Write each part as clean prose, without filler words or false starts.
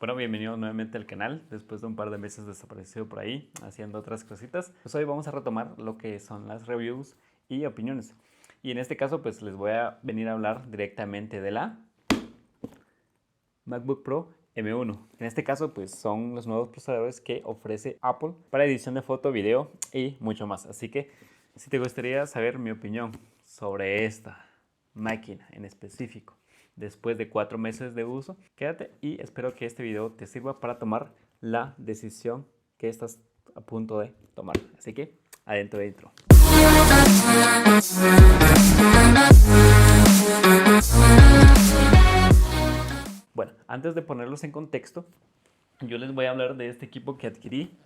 Bueno, bienvenido nuevamente al canal, después de un par de meses desaparecido por ahí, haciendo otras cositas. Pues hoy vamos a retomar lo que son las reviews y opiniones. Y en este caso, pues les voy a venir a hablar directamente de la MacBook Pro M1. En este caso, pues son los nuevos procesadores que ofrece Apple para edición de foto, video y mucho más. Así que, si te gustaría saber mi opinión sobre esta máquina en específico, después de 4 meses de uso, quédate y espero que este video te sirva para tomar la decisión que estás a punto de tomar. Así que, adentro. Bueno, antes de ponerlos en contexto, yo les voy a hablar de este equipo que adquirí,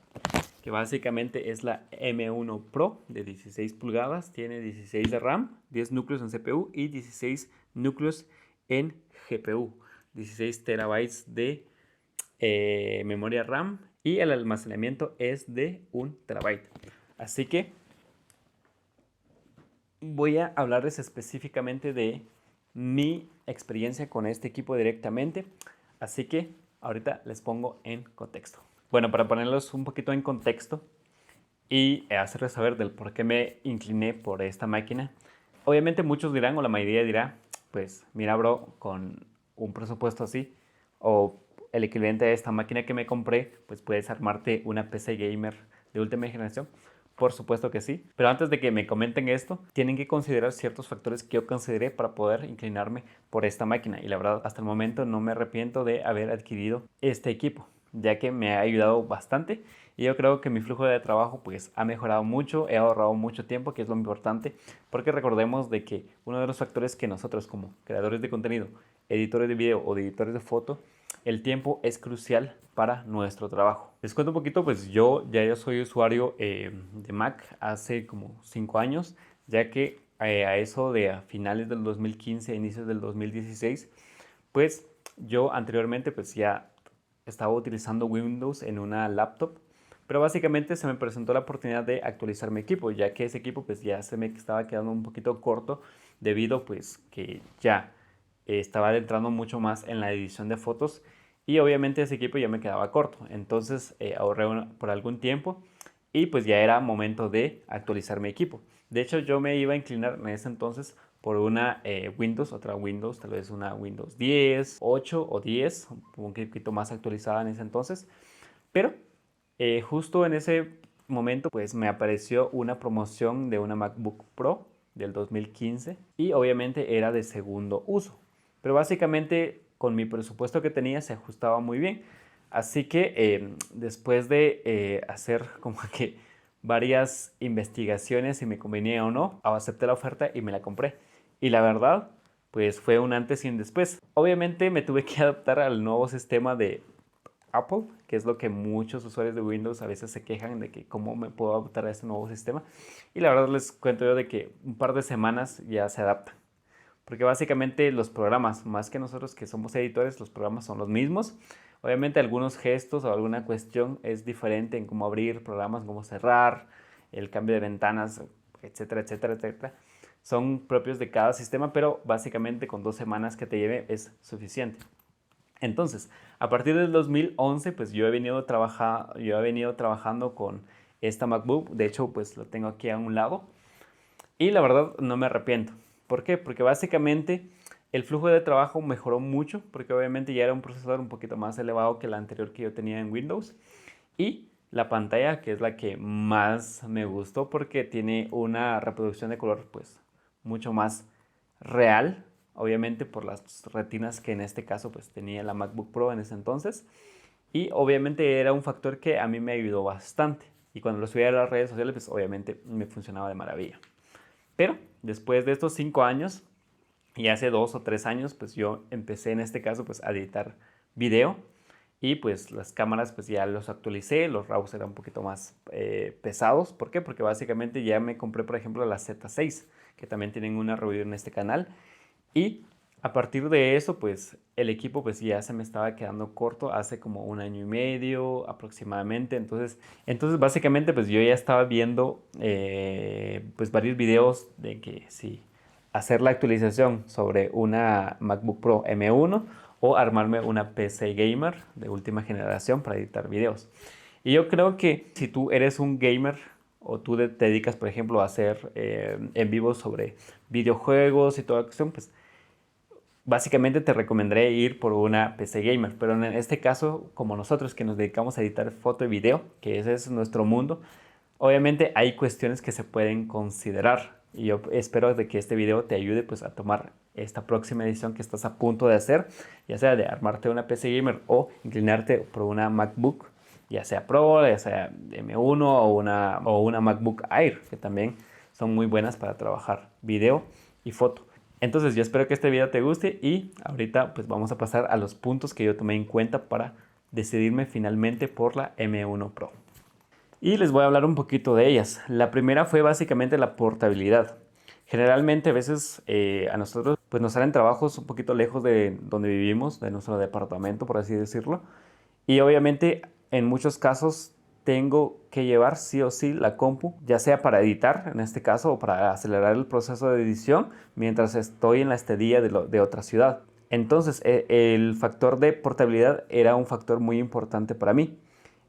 que básicamente es la M1 Pro de 16 pulgadas, tiene 16 de RAM, 10 núcleos en CPU y 16 núcleos en GPU, 16 terabytes de memoria RAM y el almacenamiento es de 1 terabyte. Así que voy a hablarles específicamente de mi experiencia con este equipo directamente, así que ahorita les pongo en contexto. Bueno, para ponerlos un poquito en contexto y hacerles saber del por qué me incliné por esta máquina. Obviamente muchos dirán, o la mayoría dirá, pues mira bro, con un presupuesto así, o el equivalente a esta máquina que me compré, pues puedes armarte una PC gamer de última generación. Por supuesto que sí, pero antes de que me comenten esto, tienen que considerar ciertos factores que yo consideré para poder inclinarme por esta máquina. Y la verdad, hasta el momento no me arrepiento de haber adquirido este equipo, ya que me ha ayudado bastante y yo creo que mi flujo de trabajo pues ha mejorado mucho, he ahorrado mucho tiempo, que es lo importante, porque recordemos de que uno de los factores que nosotros como creadores de contenido, editores de video o editores de foto, el tiempo es crucial para nuestro trabajo. Les cuento un poquito, pues yo soy usuario de Mac hace como 5 años, ya que a eso de a finales del 2015, inicios del 2016, pues yo anteriormente pues ya estaba utilizando Windows en una laptop, pero básicamente se me presentó la oportunidad de actualizar mi equipo, ya que ese equipo pues ya se me estaba quedando un poquito corto debido pues que ya estaba entrando mucho más en la edición de fotos y obviamente ese equipo ya me quedaba corto. Entonces ahorré por algún tiempo y pues ya era momento de actualizar mi equipo. De hecho yo me iba a inclinar en ese entonces por una Windows, otra Windows, tal vez una Windows 10, 8 o 10, un poquito más actualizada en ese entonces. Pero justo en ese momento pues me apareció una promoción de una MacBook Pro del 2015 y obviamente era de segundo uso. Pero básicamente con mi presupuesto que tenía se ajustaba muy bien. Así que después de hacer como que varias investigaciones si me convenía o no, acepté la oferta y me la compré. Y la verdad, pues fue un antes y un después. Obviamente me tuve que adaptar al nuevo sistema de Apple, que es lo que muchos usuarios de Windows a veces se quejan de que cómo me puedo adaptar a este nuevo sistema. Y la verdad les cuento yo de que un par de semanas ya se adaptan. Porque básicamente los programas, más que nosotros que somos editores, los programas son los mismos. Obviamente algunos gestos o alguna cuestión es diferente en cómo abrir programas, cómo cerrar, el cambio de ventanas, etcétera, etcétera, etcétera. Son propios de cada sistema, pero básicamente con 2 semanas que te lleve es suficiente. Entonces, a partir del 2011, pues yo he venido trabajando con esta MacBook. De hecho, pues lo tengo aquí a un lado. Y la verdad no me arrepiento. ¿Por qué? Porque básicamente el flujo de trabajo mejoró mucho, porque obviamente ya era un procesador un poquito más elevado que el anterior que yo tenía en Windows. Y la pantalla, que es la que más me gustó, porque tiene una reproducción de color pues mucho más real, obviamente por las retinas que en este caso pues tenía la MacBook Pro en ese entonces. Y obviamente era un factor que a mí me ayudó bastante. Y cuando lo subía a las redes sociales, pues obviamente me funcionaba de maravilla. Pero después de estos 5 años y hace 2 o 3 años, pues yo empecé en este caso pues a editar video y pues las cámaras pues ya los actualicé, los RAWs eran un poquito más pesados. ¿Por qué? Porque básicamente ya me compré por ejemplo la Z6, que también tienen una review en este canal. Y a partir de eso, pues el equipo pues ya se me estaba quedando corto hace como 1 año y medio aproximadamente. Entonces básicamente pues yo ya estaba viendo pues varios videos de que si hacer la actualización sobre una MacBook Pro M1 o armarme una PC gamer de última generación para editar videos. Y yo creo que si tú eres un gamer o tú te dedicas, por ejemplo, a hacer en vivo sobre videojuegos y toda la cuestión, pues básicamente te recomendaré ir por una PC gamer. Pero en este caso, como nosotros que nos dedicamos a editar foto y video, que ese es nuestro mundo, obviamente hay cuestiones que se pueden considerar. Y yo espero de que este video te ayude pues a tomar esta próxima edición que estás a punto de hacer, ya sea de armarte una PC gamer o inclinarte por una MacBook, ya sea Pro, ya sea M1 o una MacBook Air, que también son muy buenas para trabajar video y foto. Entonces yo espero que este video te guste y ahorita pues vamos a pasar a los puntos que yo tomé en cuenta para decidirme finalmente por la M1 Pro. Y les voy a hablar un poquito de ellas. La primera fue básicamente la portabilidad. Generalmente a veces a nosotros pues nos salen trabajos un poquito lejos de donde vivimos, de nuestro departamento por así decirlo. Y obviamente en muchos casos tengo que llevar sí o sí la compu, ya sea para editar en este caso o para acelerar el proceso de edición mientras estoy en la estadía de otra ciudad. Entonces el factor de portabilidad era un factor muy importante para mí.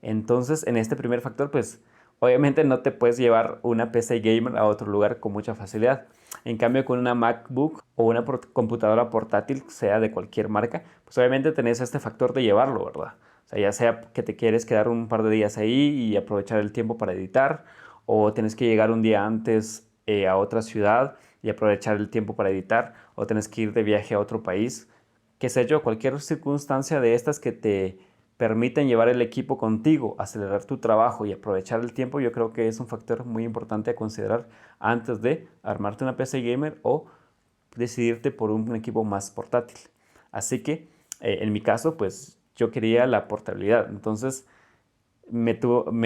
Entonces en este primer factor pues obviamente no te puedes llevar una PC gamer a otro lugar con mucha facilidad. En cambio con una MacBook o una computadora portátil, sea de cualquier marca, pues obviamente tenés este factor de llevarlo, ¿verdad? O sea, ya sea que te quieres quedar un par de días ahí y aprovechar el tiempo para editar, o tienes que llegar un día antes a otra ciudad y aprovechar el tiempo para editar, o tienes que ir de viaje a otro país, qué sé yo, cualquier circunstancia de estas que te permiten llevar el equipo contigo, acelerar tu trabajo y aprovechar el tiempo, yo creo que es un factor muy importante a considerar antes de armarte una PC gamer o decidirte por un equipo más portátil. Así que en mi caso, pues yo quería la portabilidad. Entonces me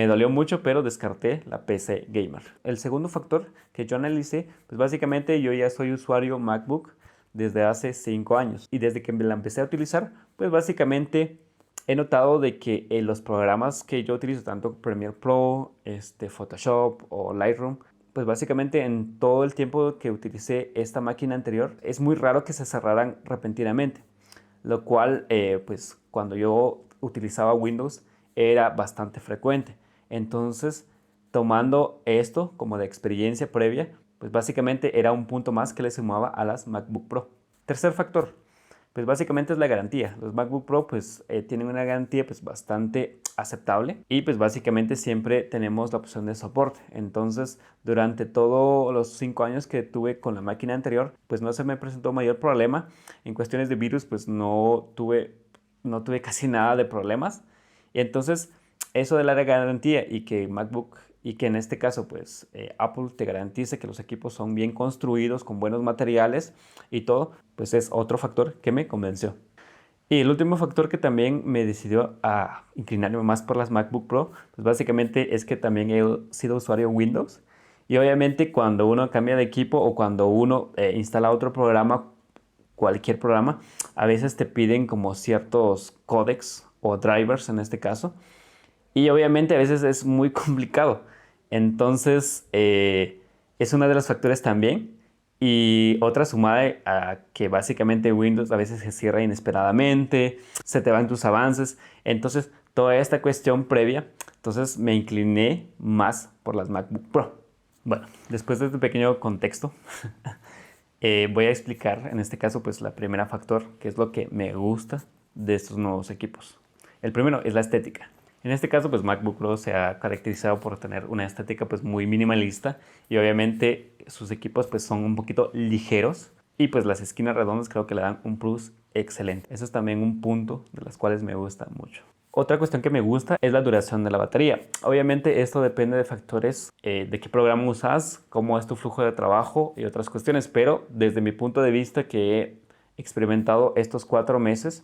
dolió mucho, pero descarté la PC gamer. El segundo factor que yo analicé, pues básicamente yo ya soy usuario MacBook desde hace 5 años. Y desde que me la empecé a utilizar, pues básicamente he notado de que los programas que yo utilizo, tanto Premiere Pro, Photoshop o Lightroom, pues básicamente en todo el tiempo que utilicé esta máquina anterior, es muy raro que se cerraran repentinamente, lo cual pues cuando yo utilizaba Windows era bastante frecuente. Entonces, tomando esto como de experiencia previa, pues básicamente era un punto más que le sumaba a las MacBook Pro. Tercer factor, pues básicamente es la garantía. Los MacBook Pro pues tienen una garantía pues bastante aceptable y pues básicamente siempre tenemos la opción de soporte. Entonces durante todos los 5 años que tuve con la máquina anterior pues no se me presentó mayor problema. En cuestiones de virus pues no tuve casi nada de problemas. Y entonces eso de la garantía y que MacBook y que en este caso pues Apple te garantice que los equipos son bien construidos con buenos materiales y todo, pues es otro factor que me convenció. Y el último factor que también me decidió a inclinarme más por las MacBook Pro, pues básicamente es que también he sido usuario Windows y obviamente cuando uno cambia de equipo o cuando uno instala otro programa, cualquier programa, a veces te piden como ciertos códecs o drivers en este caso y obviamente a veces es muy complicado. Entonces, es una de los factores también. Y otra sumada a que básicamente Windows a veces se cierra inesperadamente, se te van tus avances. Entonces, toda esta cuestión previa, entonces me incliné más por las MacBook Pro. Bueno, después de este pequeño contexto, voy a explicar en este caso pues la primera factor, que es lo que me gusta de estos nuevos equipos. El primero es la estética. En este caso, pues MacBook Pro se ha caracterizado por tener una estética pues muy minimalista y obviamente sus equipos pues son un poquito ligeros y pues las esquinas redondas creo que le dan un plus excelente. Eso es también un punto de las cuales me gusta mucho. Otra cuestión que me gusta es la duración de la batería. Obviamente esto depende de factores de qué programa usas, cómo es tu flujo de trabajo y otras cuestiones, pero desde mi punto de vista que he experimentado estos 4 meses,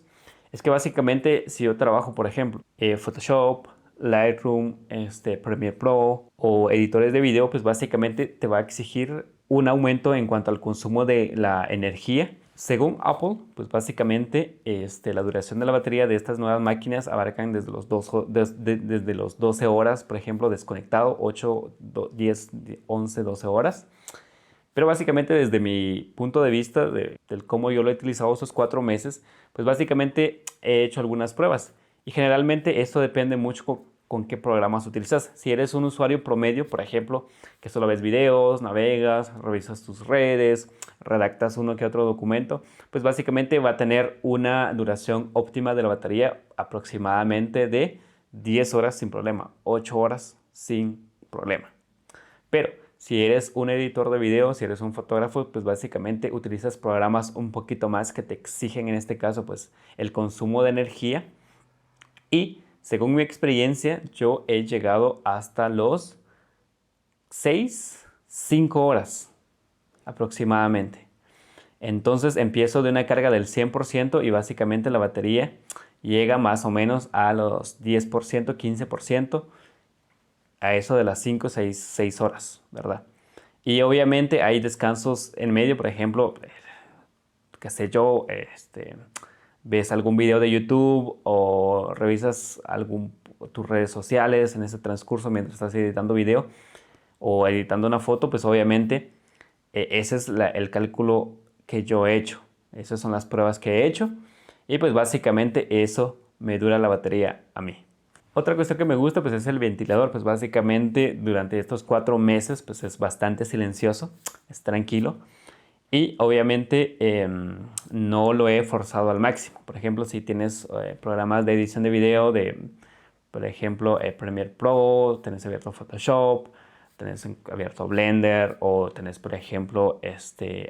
es que básicamente si yo trabajo, por ejemplo, Photoshop, Lightroom, Premiere Pro o editores de video, pues básicamente te va a exigir un aumento en cuanto al consumo de la energía. Según Apple, pues básicamente la duración de la batería de estas nuevas máquinas abarcan desde los 12 horas, por ejemplo, desconectado, 8, 10, 11, 12 horas. Pero básicamente desde mi punto de vista del cómo yo lo he utilizado estos 4 meses, pues básicamente he hecho algunas pruebas. Y generalmente esto depende mucho con qué programas utilizas. Si eres un usuario promedio, por ejemplo, que solo ves videos, navegas, revisas tus redes, redactas uno que otro documento, pues básicamente va a tener una duración óptima de la batería aproximadamente de 10 horas sin problema, 8 horas sin problema. Pero si eres un editor de video, si eres un fotógrafo, pues básicamente utilizas programas un poquito más que te exigen en este caso pues el consumo de energía. Y según mi experiencia, yo he llegado hasta los 5 horas aproximadamente. Entonces empiezo de una carga del 100% y básicamente la batería llega más o menos a los 10%, 15%, a eso de las 5, 6 horas, ¿verdad? Y obviamente hay descansos en medio, por ejemplo, qué sé yo, ves algún video de YouTube o revisas tus redes sociales en ese transcurso mientras estás editando video o editando una foto, pues obviamente ese es el cálculo que yo he hecho. Esas son las pruebas que he hecho y pues básicamente eso me dura la batería a mí. Otra cuestión que me gusta pues es el ventilador, pues básicamente durante estos 4 meses pues es bastante silencioso, es tranquilo y obviamente no lo he forzado al máximo. Por ejemplo, si tienes programas de edición de video por ejemplo, Premiere Pro, tenés abierto Photoshop, tenés abierto Blender o tenés, por ejemplo,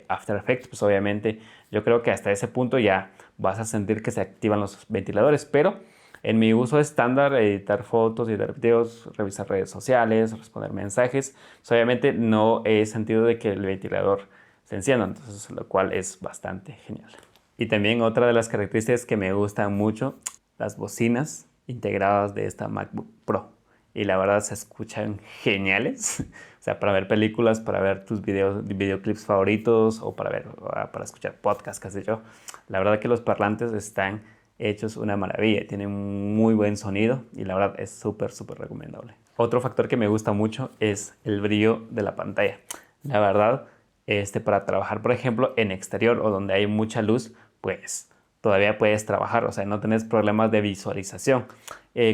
After Effects, pues obviamente yo creo que hasta ese punto ya vas a sentir que se activan los ventiladores, pero en mi uso estándar, editar fotos, editar videos, revisar redes sociales, responder mensajes, pues obviamente no he sentido de que el ventilador se encienda, entonces lo cual es bastante genial. Y también otra de las características que me gustan mucho, las bocinas integradas de esta MacBook Pro. Y la verdad se escuchan geniales. O sea, para ver películas, para ver tus videoclips favoritos o para escuchar podcasts, qué sé yo. La verdad que los parlantes están hechos una maravilla. Tienen muy buen sonido y la verdad es súper, súper recomendable. Otro factor que me gusta mucho es el brillo de la pantalla. La verdad, para trabajar, por ejemplo, en exterior o donde hay mucha luz, pues todavía puedes trabajar, o sea, no tenés problemas de visualización.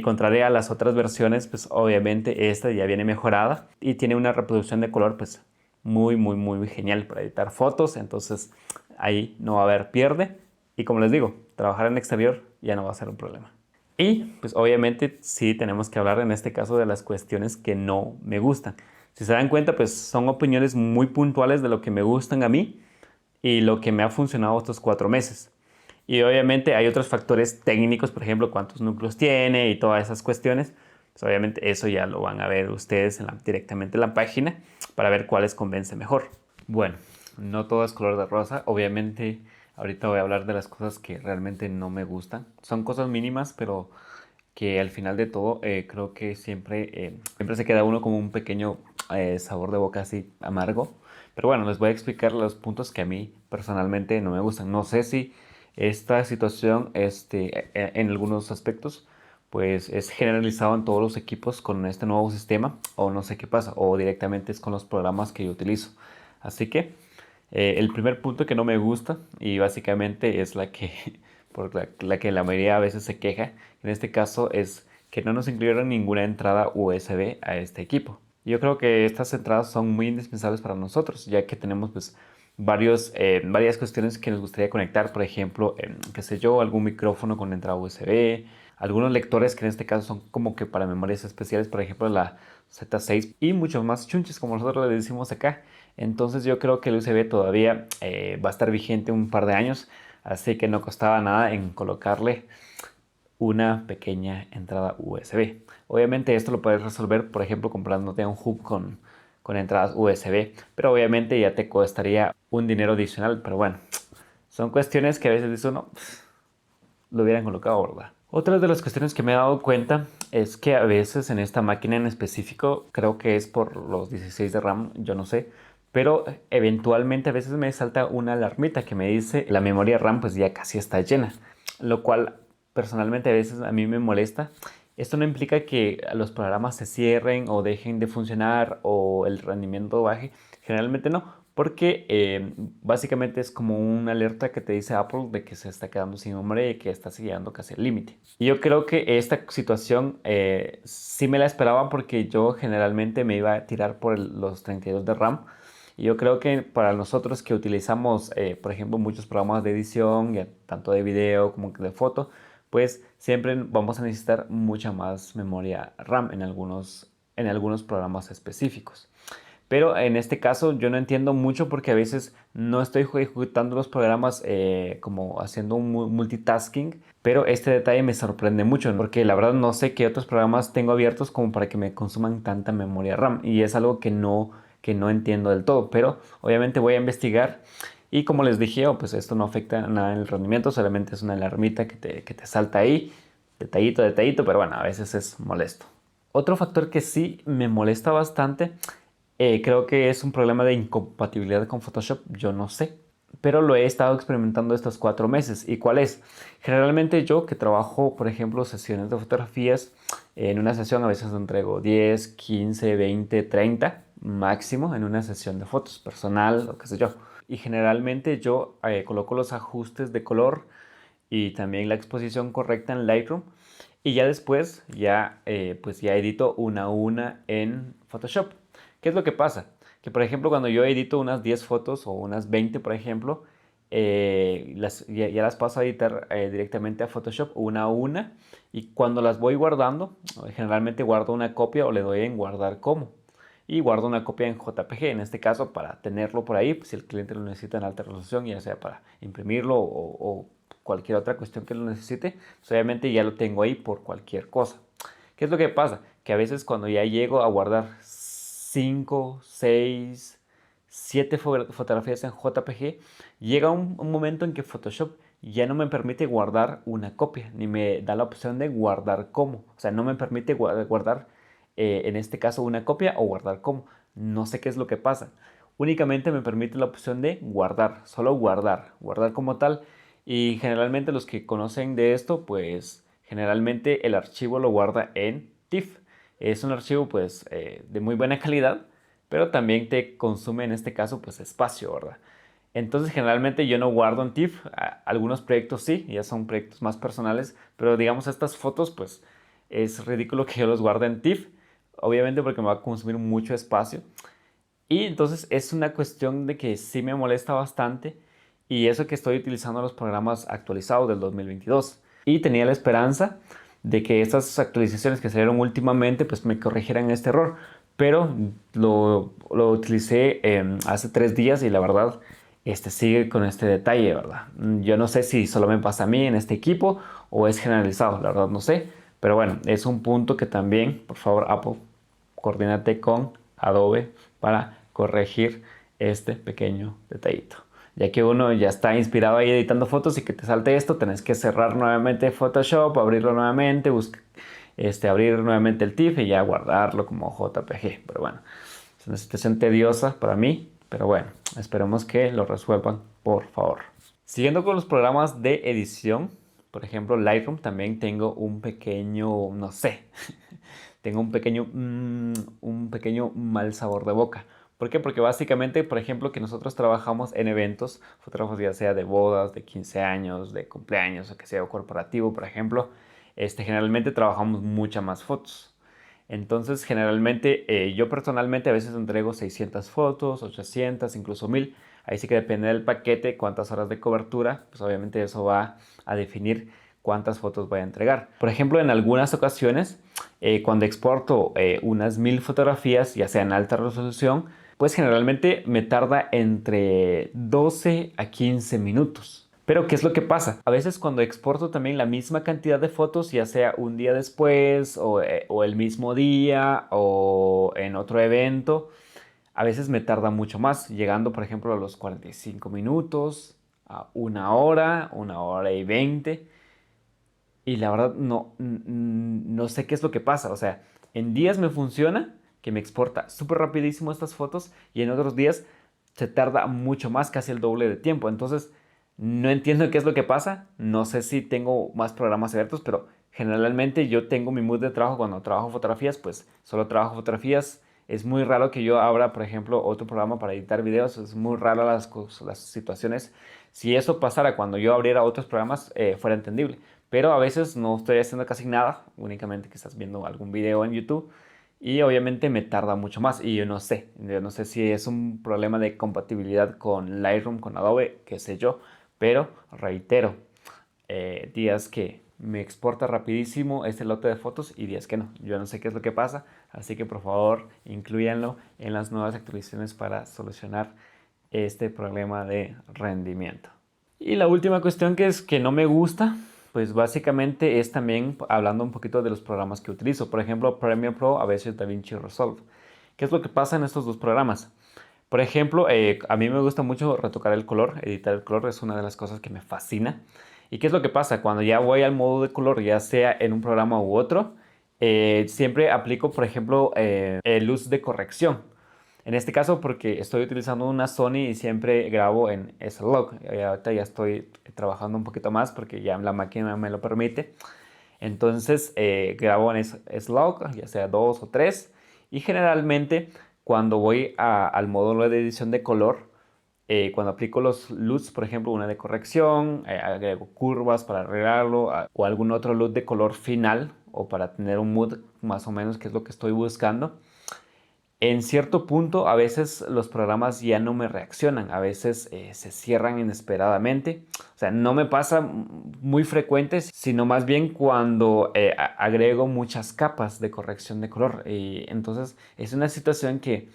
Contrario a las otras versiones, pues obviamente esta ya viene mejorada y tiene una reproducción de color pues muy, muy, muy genial para editar fotos, entonces ahí no va a haber pierde. Y como les digo, trabajar en exterior ya no va a ser un problema. Y pues obviamente sí tenemos que hablar en este caso de las cuestiones que no me gustan. Si se dan cuenta, pues son opiniones muy puntuales de lo que me gustan a mí y lo que me ha funcionado estos 4 meses. Y obviamente hay otros factores técnicos, por ejemplo, cuántos núcleos tiene y todas esas cuestiones. Pues obviamente eso ya lo van a ver ustedes directamente en la página para ver cuál les convence mejor. Bueno, no todo es color de rosa. Obviamente ahorita voy a hablar de las cosas que realmente no me gustan. Son cosas mínimas, pero que al final de todo creo que siempre se queda uno como un pequeño sabor de boca así amargo. Pero bueno, les voy a explicar los puntos que a mí personalmente no me gustan. No sé si esta situación en algunos aspectos pues es generalizado en todos los equipos con este nuevo sistema o no sé qué pasa o directamente es con los programas que yo utilizo. Así que el primer punto que no me gusta y básicamente es por la que la mayoría a veces se queja, en este caso es que no nos incluyeron ninguna entrada USB a este equipo. Yo creo que estas entradas son muy indispensables para nosotros, ya que tenemos pues varias cuestiones que nos gustaría conectar, por ejemplo, qué sé yo, algún micrófono con entrada USB, algunos lectores que en este caso son como que para memorias especiales, por ejemplo la Z6 y muchos más chunches como nosotros le decimos acá. Entonces yo creo que el USB todavía va a estar vigente un par de años, así que no costaba nada en colocarle una pequeña entrada USB. Obviamente esto lo puedes resolver, por ejemplo, comprándote un hub con entradas USB, pero obviamente ya te costaría un dinero adicional, pero bueno, son cuestiones que a veces dice uno, lo hubieran colocado, ¿verdad? Otra de las cuestiones que me he dado cuenta es que a veces en esta máquina en específico, creo que es por los 16 de RAM, yo no sé, pero eventualmente a veces me salta una alarmita que me dice la memoria RAM pues ya casi está llena, lo cual personalmente a veces a mí me molesta. Esto no implica que los programas se cierren o dejen de funcionar o el rendimiento baje, generalmente no, porque básicamente es como una alerta que te dice Apple de que se está quedando sin memoria y que está llegando casi al límite. Y yo creo que esta situación sí me la esperaba porque yo generalmente me iba a tirar por los 32 de RAM. Y yo creo que para nosotros que utilizamos, por ejemplo, muchos programas de edición, tanto de video como de foto, pues siempre vamos a necesitar mucha más memoria RAM en algunos programas específicos. Pero en este caso yo no entiendo mucho porque a veces no estoy ejecutando los programas como haciendo un multitasking, pero este detalle me sorprende mucho porque la verdad no sé qué otros programas tengo abiertos como para que me consuman tanta memoria RAM y es algo que no entiendo del todo, pero obviamente voy a investigar y como les dije, pues esto no afecta nada en el rendimiento, solamente es una alarmita que te salta ahí, detallito, detallito, pero bueno, a veces es molesto. Otro factor que sí me molesta bastante, creo que es un problema de incompatibilidad con Photoshop, yo no sé, pero lo he estado experimentando estos 4 meses. ¿Y cuál es? Generalmente yo que trabajo, por ejemplo, sesiones de fotografías, en una sesión a veces entrego 10, 15, 20, 30 máximo en una sesión de fotos personal o qué sé yo. Y generalmente yo coloco los ajustes de color y también la exposición correcta en Lightroom y ya después pues ya edito una a una en Photoshop. ¿Qué es lo que pasa? Que por ejemplo cuando yo edito unas 10 fotos o unas 20 por ejemplo, ya las paso a editar directamente a Photoshop una a una y cuando las voy guardando, generalmente guardo una copia o le doy en guardar como y guardo una copia en JPG, en este caso para tenerlo por ahí, pues, si el cliente lo necesita en alta resolución, ya sea para imprimirlo o cualquier otra cuestión que lo necesite, pues obviamente ya lo tengo ahí por cualquier cosa. ¿Qué es lo que pasa? Que a veces cuando ya llego a guardar 5, 6, 7 fotografías en JPG, llega un momento en que Photoshop ya no me permite guardar una copia, ni me da la opción de guardar como. O sea, no me permite guardar, en este caso, una copia o guardar como. No sé qué es lo que pasa. Únicamente me permite la opción de guardar, solo guardar como tal. Y generalmente los que conocen de esto, pues generalmente el archivo lo guarda en TIFF. Es un archivo pues de muy buena calidad, pero también te consume en este caso pues espacio, ¿verdad? Entonces generalmente yo no guardo en TIFF, algunos proyectos sí, ya son proyectos más personales, pero digamos estas fotos pues es ridículo que yo los guarde en TIFF, obviamente porque me va a consumir mucho espacio. Y entonces es una cuestión de que sí me molesta bastante y eso que estoy utilizando los programas actualizados del 2022. Y tenía la esperanza de que estas actualizaciones que salieron últimamente pues me corrigieran este error. Pero lo utilicé hace 3 días y la verdad sigue con este detalle, ¿verdad? Yo no sé si solo me pasa a mí en este equipo o es generalizado, la verdad no sé. Pero bueno, es un punto que también, por favor, Apple, coordínate con Adobe para corregir este pequeño detallito. Ya que uno ya está inspirado ahí editando fotos y que te salte esto, tenés que cerrar nuevamente Photoshop, abrirlo nuevamente, abrir nuevamente el TIFF y ya guardarlo como JPG. Pero bueno, es una situación tediosa para mí, pero bueno, esperemos que lo resuelvan, por favor. Siguiendo con los programas de edición, por ejemplo, Lightroom, también tengo un pequeño, no sé, tengo un pequeño mal sabor de boca. ¿Por qué? Porque básicamente, por ejemplo, que nosotros trabajamos en eventos, fotógrafos ya sea de bodas, de 15 años, de cumpleaños o que sea corporativo, por ejemplo, generalmente trabajamos muchas más fotos. Entonces, generalmente, yo personalmente a veces entrego 600 fotos, 800, incluso 1000. Ahí sí que depende del paquete, cuántas horas de cobertura, pues obviamente eso va a definir cuántas fotos voy a entregar. Por ejemplo, en algunas ocasiones, cuando exporto unas 1000 fotografías, ya sea en alta resolución, pues generalmente me tarda entre 12 a 15 minutos. Pero ¿qué es lo que pasa? A veces cuando exporto también la misma cantidad de fotos, ya sea un día después o el mismo día o en otro evento, a veces me tarda mucho más, llegando por ejemplo a los 45 minutos, a una hora y 20. Y la verdad no sé qué es lo que pasa. O sea, en días me funciona, que me exporta súper rapidísimo estas fotos y en otros días se tarda mucho más, casi el doble de tiempo. Entonces, no entiendo qué es lo que pasa. No sé si tengo más programas abiertos, pero generalmente yo tengo mi mood de trabajo cuando trabajo fotografías, pues solo trabajo fotografías Es muy raro que yo abra, por ejemplo, otro programa para editar videos. Es muy raro las situaciones. Si eso pasara cuando yo abriera otros programas, fuera entendible. Pero a veces no estoy haciendo casi nada, únicamente que estás viendo algún video en YouTube. Y obviamente me tarda mucho más. Y yo no sé si es un problema de compatibilidad con Lightroom, con Adobe, qué sé yo. Pero reitero, días que me exporta rapidísimo este lote de fotos y días que no. Yo no sé qué es lo que pasa, así que por favor incluyanlo en las nuevas actualizaciones para solucionar este problema de rendimiento. Y la última cuestión que es que no me gusta, pues básicamente es también hablando un poquito de los programas que utilizo. Por ejemplo, Premiere Pro, a veces DaVinci Resolve. ¿Qué es lo que pasa en estos dos programas? Por ejemplo, a mí me gusta mucho retocar el color, editar el color es una de las cosas que me fascina. ¿Y qué es lo que pasa? Cuando ya voy al modo de color, ya sea en un programa u otro, siempre aplico, por ejemplo, luz de corrección. En este caso, porque estoy utilizando una Sony y siempre grabo en S-Log. Ahorita ya estoy trabajando un poquito más porque ya la máquina me lo permite. Entonces, grabo en S-Log, ya sea 2 o 3. Y generalmente, cuando voy al módulo de edición de color, cuando aplico los LUTs, por ejemplo, una de corrección, agrego curvas para arreglarlo, o algún otro LUT de color final, o para tener un mood más o menos, que es lo que estoy buscando. En cierto punto, a veces los programas ya no me reaccionan, a veces se cierran inesperadamente. O sea, no me pasa muy frecuente, sino más bien cuando agrego muchas capas de corrección de color. Y entonces es una situación que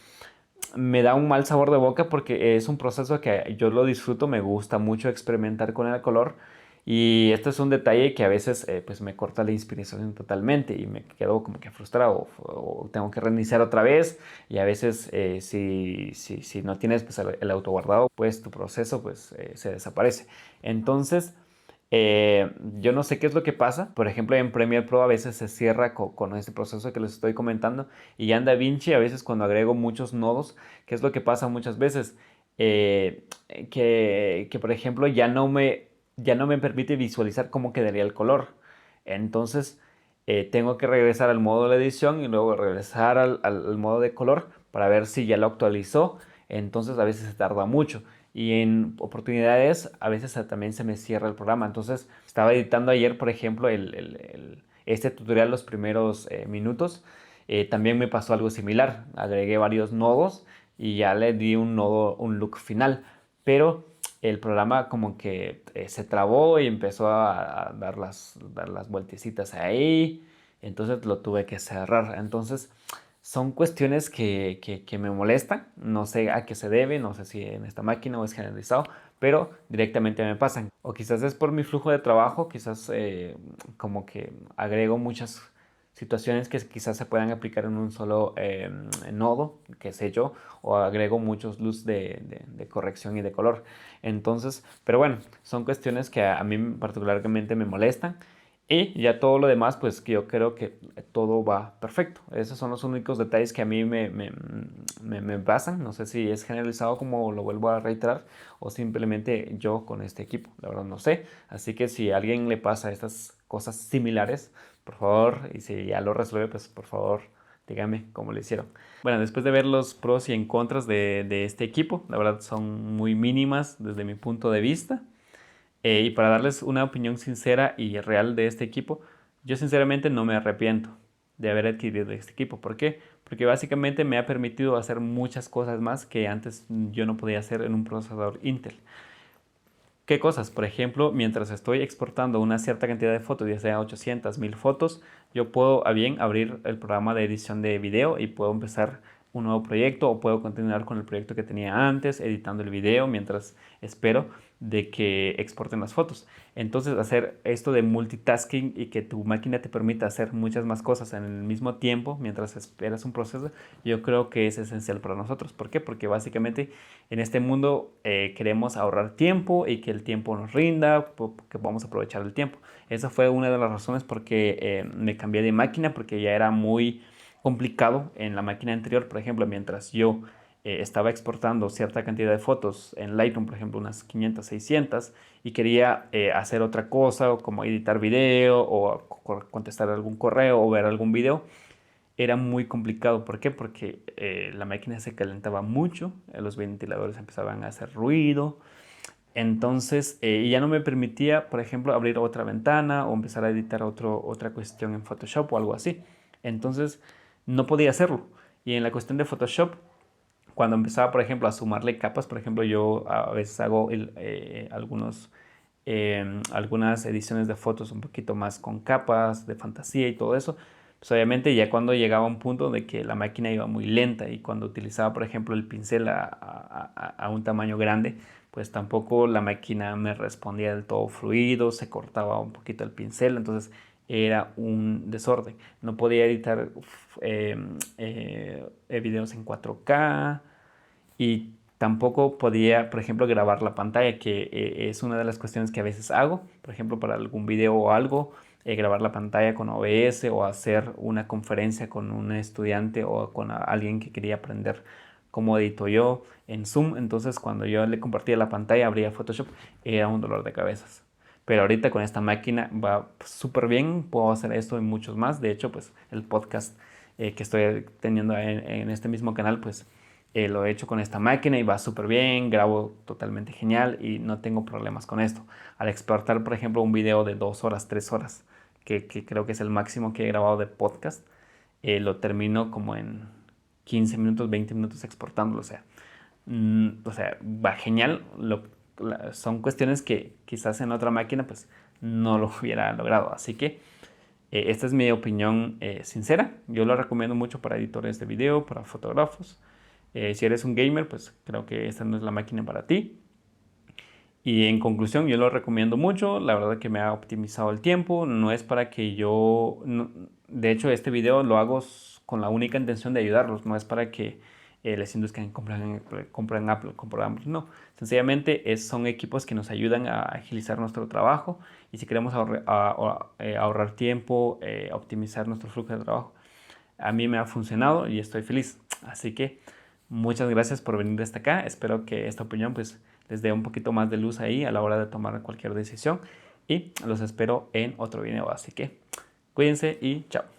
me da un mal sabor de boca porque es un proceso que yo lo disfruto, me gusta mucho experimentar con el color y este es un detalle que a veces pues me corta la inspiración totalmente y me quedo como que frustrado o tengo que reiniciar otra vez y a veces si no tienes pues el autoguardado pues tu proceso pues se desaparece. Entonces yo no sé qué es lo que pasa. Por ejemplo, en Premiere Pro a veces se cierra con este proceso que les estoy comentando. Y ya en DaVinci a veces cuando agrego muchos nodos, ¿qué es lo que pasa muchas veces? Eh, por ejemplo, ya no me permite visualizar cómo quedaría el color. Entonces, tengo que regresar al modo de edición y luego regresar al modo de color para ver si ya lo actualizó. Entonces, a veces se tarda mucho y en oportunidades a veces también se me cierra el programa. Entonces estaba editando ayer, por ejemplo, este tutorial, los primeros minutos. También me pasó algo similar. Agregué varios nodos y ya le di un nodo, un look final. Pero el programa como que se trabó y empezó a dar las vueltecitas ahí. Entonces lo tuve que cerrar. Entonces son cuestiones que me molestan, no sé a qué se debe, no sé si en esta máquina o es generalizado, pero directamente me pasan. O quizás es por mi flujo de trabajo, quizás como que agrego muchas situaciones que quizás se puedan aplicar en un solo nodo, qué sé yo, o agrego muchos luz de corrección y de color. Entonces, pero bueno, son cuestiones que a mí particularmente me molestan. Y ya todo lo demás, pues que yo creo que todo va perfecto. Esos son los únicos detalles que a mí me pasan. No sé si es generalizado como lo vuelvo a reiterar o simplemente yo con este equipo. La verdad no sé. Así que si a alguien le pasa estas cosas similares, por favor, y si ya lo resuelve, pues por favor, dígame cómo lo hicieron. Bueno, después de ver los pros y en contras de este equipo, la verdad son muy mínimas desde mi punto de vista. Y para darles una opinión sincera y real de este equipo, yo sinceramente no me arrepiento de haber adquirido este equipo. ¿Por qué? Porque básicamente me ha permitido hacer muchas cosas más que antes yo no podía hacer en un procesador Intel. ¿Qué cosas? Por ejemplo, mientras estoy exportando una cierta cantidad de fotos, ya sea 800, 1000 fotos, yo puedo a bien abrir el programa de edición de video y puedo empezar un nuevo proyecto o puedo continuar con el proyecto que tenía antes, editando el video mientras espero de que exporten las fotos. Entonces, hacer esto de multitasking y que tu máquina te permita hacer muchas más cosas en el mismo tiempo mientras esperas un proceso, yo creo que es esencial para nosotros. ¿Por qué? Porque básicamente en este mundo queremos ahorrar tiempo y que el tiempo nos rinda, que podamos aprovechar el tiempo. Esa fue una de las razones por qué me cambié de máquina, porque ya era muy complicado en la máquina anterior. Por ejemplo, mientras yo estaba exportando cierta cantidad de fotos en Lightroom, por ejemplo, unas 500, 600, y quería hacer otra cosa, como editar video o contestar algún correo o ver algún video, era muy complicado. ¿Por qué? Porque la máquina se calentaba mucho, los ventiladores empezaban a hacer ruido. Entonces, ya no me permitía, por ejemplo, abrir otra ventana o empezar a editar otra cuestión en Photoshop o algo así. Entonces, no podía hacerlo. Y en la cuestión de Photoshop, cuando empezaba, por ejemplo, a sumarle capas, por ejemplo, yo a veces hago algunas ediciones de fotos un poquito más con capas de fantasía y todo eso, pues obviamente ya cuando llegaba a un punto de que la máquina iba muy lenta y cuando utilizaba, por ejemplo, el pincel a un tamaño grande, pues tampoco la máquina me respondía del todo fluido, se cortaba un poquito el pincel, entonces era un desorden. No podía editar videos en 4K y tampoco podía, por ejemplo, grabar la pantalla, que es una de las cuestiones que a veces hago, por ejemplo, para algún video o algo, grabar la pantalla con OBS o hacer una conferencia con un estudiante o con alguien que quería aprender cómo edito yo en Zoom. Entonces, cuando yo le compartía la pantalla, abría Photoshop, era un dolor de cabezas. Pero ahorita con esta máquina va súper bien, puedo hacer esto y muchos más. De hecho, pues el podcast que estoy teniendo en este mismo canal, pues lo he hecho con esta máquina y va súper bien, grabo totalmente genial y no tengo problemas con esto. Al exportar, por ejemplo, un video de 2 horas, 3 horas, que creo que es el máximo que he grabado de podcast, lo termino como en 15 minutos, 20 minutos exportándolo. O sea, va genial. Son cuestiones que quizás en otra máquina pues no lo hubiera logrado. Así que esta es mi opinión sincera. Yo lo recomiendo mucho para editores de video, para fotógrafos. Si eres un gamer, pues creo que esta no es la máquina para ti. Y en conclusión, yo lo recomiendo mucho. La verdad que me ha optimizado el tiempo. No es para que yo... de hecho, este video lo hago con la única intención de ayudarlos. No es para que les induzcan en comprar Apple, comprar Amazon. No. Sencillamente son equipos que nos ayudan a agilizar nuestro trabajo. Y si queremos ahorrar tiempo, optimizar nuestro flujo de trabajo, a mí me ha funcionado y estoy feliz. Así que muchas gracias por venir hasta acá. Espero que esta opinión pues les dé un poquito más de luz ahí a la hora de tomar cualquier decisión. Y los espero en otro video. Así que cuídense y chao.